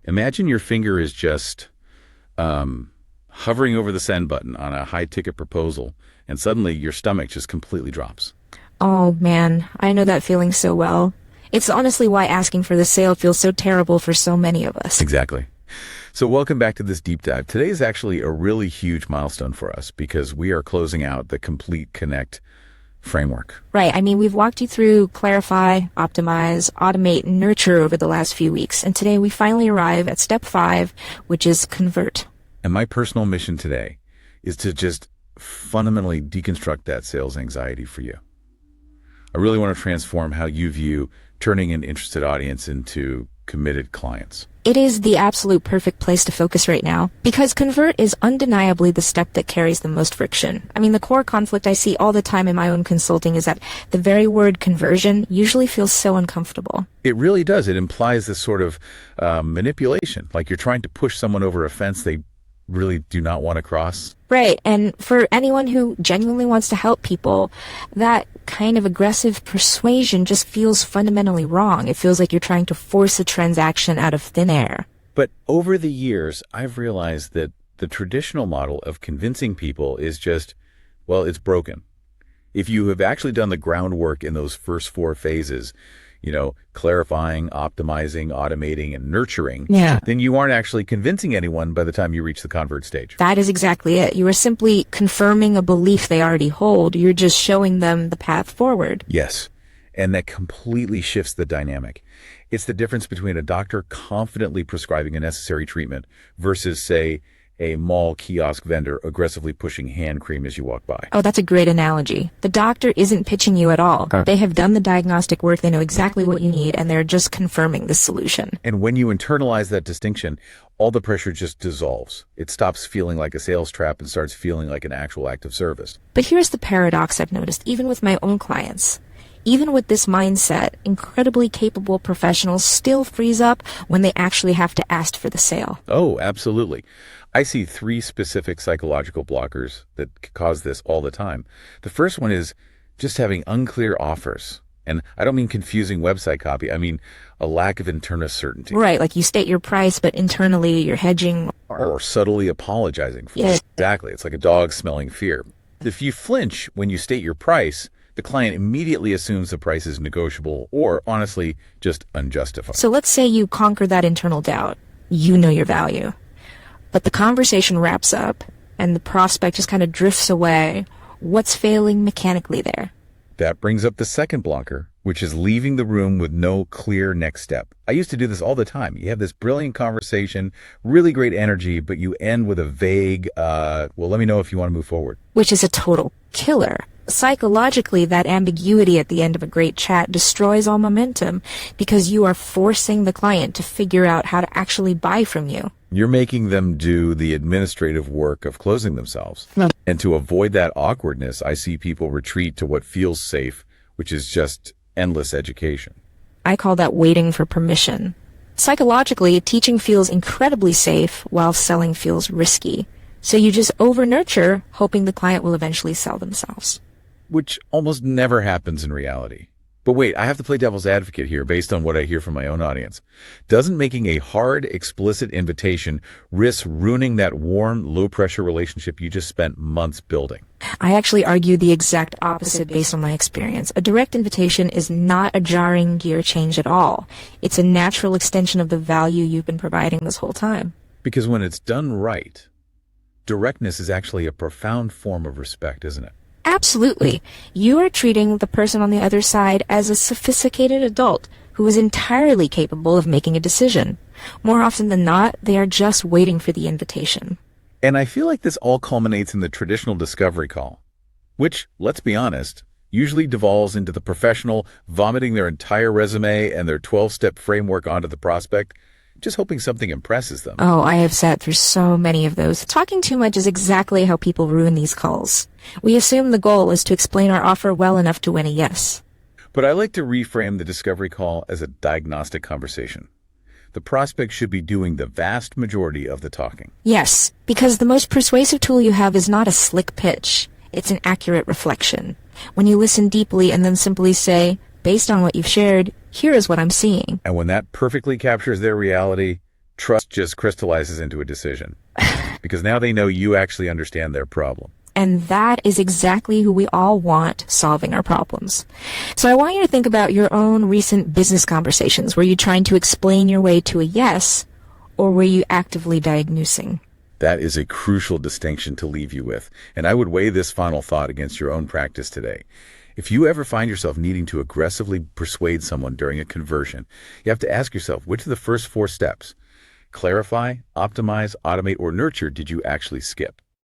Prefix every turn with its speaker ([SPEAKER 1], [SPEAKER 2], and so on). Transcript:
[SPEAKER 1] Imagine your finger is just hovering over the send button on a high-ticket proposal, and suddenly your stomach just completely drops.
[SPEAKER 2] Oh man, I know that feeling so well. It's honestly why asking for the sale feels so terrible for so many of us.
[SPEAKER 1] Exactly. So welcome back to this deep dive. Today is actually a really huge milestone for us because we are closing out the Complete Connect framework.
[SPEAKER 2] Right. I mean, we've walked you through clarify, optimize, automate, and nurture over the last few weeks. And today we finally arrive at step 5, which is convert.
[SPEAKER 1] And my personal mission today is to just fundamentally deconstruct that sales anxiety for you. I really want to transform how you view turning an interested audience into committed clients.
[SPEAKER 2] It is the absolute perfect place to focus right now because convert is undeniably the step that carries the most friction. I mean, the core conflict I see all the time in my own consulting is that the very word conversion usually feels so uncomfortable.
[SPEAKER 1] It really does. It implies this sort of manipulation, like you're trying to push someone over a fence they really do not want to cross.
[SPEAKER 2] Right. And for anyone who genuinely wants to help people, that kind of aggressive persuasion just feels fundamentally wrong. It feels like you're trying to force a transaction out of thin air.
[SPEAKER 1] But over the years, I've realized that the traditional model of convincing people is just, well, it's broken. If you have actually done the groundwork in those first 4 phases, clarifying, optimizing, automating, and nurturing, then you aren't actually convincing anyone by the time you reach the convert stage.
[SPEAKER 2] That is exactly it. You are simply confirming a belief they already hold. You're just showing them the path forward.
[SPEAKER 1] Yes, and that completely shifts the dynamic. It's the difference between a doctor confidently prescribing a necessary treatment versus, say, a mall kiosk vendor aggressively pushing hand cream as you walk by.
[SPEAKER 2] Oh, that's a great analogy. The doctor isn't pitching you at all. They have done the diagnostic work, they know exactly what you need, and they're just confirming the solution.
[SPEAKER 1] And when you internalize that distinction, all the pressure just dissolves. It stops feeling like a sales trap and starts feeling like an actual act of service.
[SPEAKER 2] But here's the paradox I've noticed, even with my own clients. Even with this mindset, incredibly capable professionals still freeze up when they actually have to ask for the sale.
[SPEAKER 1] Oh, absolutely. I see 3 specific psychological blockers that cause this all the time. The first one is just having unclear offers. And I don't mean confusing website copy. I mean a lack of internal certainty.
[SPEAKER 2] Right, like you state your price, but internally you're hedging.
[SPEAKER 1] Or subtly apologizing for it. Exactly. It's like a dog smelling fear. If you flinch when you state your price, the client immediately assumes the price is negotiable or, honestly, just unjustified.
[SPEAKER 2] So let's say you conquer that internal doubt. You know your value. But the conversation wraps up, and the prospect just kind of drifts away. What's failing mechanically there?
[SPEAKER 1] That brings up the second blocker, which is leaving the room with no clear next step. I used to do this all the time. You have this brilliant conversation, really great energy, but you end with a vague, well, let me know if you want to move forward.
[SPEAKER 2] Which is a total killer. Psychologically, that ambiguity at the end of a great chat destroys all momentum because you are forcing the client to figure out how to actually buy from you.
[SPEAKER 1] You're making them do the administrative work of closing themselves. And to avoid that awkwardness, I see people retreat to what feels safe, which is just endless education.
[SPEAKER 2] I call that waiting for permission. Psychologically, teaching feels incredibly safe while selling feels risky. So you just over-nurture, hoping the client will eventually sell themselves.
[SPEAKER 1] Which almost never happens in reality. But wait, I have to play devil's advocate here based on what I hear from my own audience. Doesn't making a hard, explicit invitation risk ruining that warm, low-pressure relationship you just spent months building?
[SPEAKER 2] I actually argue the exact opposite based on my experience. A direct invitation is not a jarring gear change at all. It's a natural extension of the value you've been providing this whole time.
[SPEAKER 1] Because when it's done right, directness is actually a profound form of respect, isn't it?
[SPEAKER 2] Absolutely. You are treating the person on the other side as a sophisticated adult who is entirely capable of making a decision. More often than not, they are just waiting for the invitation.
[SPEAKER 1] And I feel like this all culminates in the traditional discovery call, which, let's be honest, usually devolves into the professional vomiting their entire resume and their 12-step framework onto the prospect, just hoping something impresses them.
[SPEAKER 2] Oh, I have sat through so many of those. Talking too much is exactly how people ruin these calls. We assume the goal is to explain our offer well enough to win a yes.
[SPEAKER 1] But I like to reframe the discovery call as a diagnostic conversation. The prospect should be doing the vast majority of the talking.
[SPEAKER 2] Yes, because the most persuasive tool you have is not a slick pitch. It's an accurate reflection. When you listen deeply and then simply say, based on what you've shared, here is what I'm seeing.
[SPEAKER 1] And when that perfectly captures their reality, Trust just crystallizes into a decision because now they know you actually understand their problem.
[SPEAKER 2] And that is exactly who we all want solving our problems. So I want you to think about your own recent business conversations. Were you trying to explain your way to a yes, or were you actively diagnosing?
[SPEAKER 1] That is a crucial distinction to leave you with, and I would weigh this final thought against your own practice today. If you ever find yourself needing to aggressively persuade someone during a conversion, you have to ask yourself, which of the first 4 steps, clarify, optimize, automate, or nurture, did you actually skip?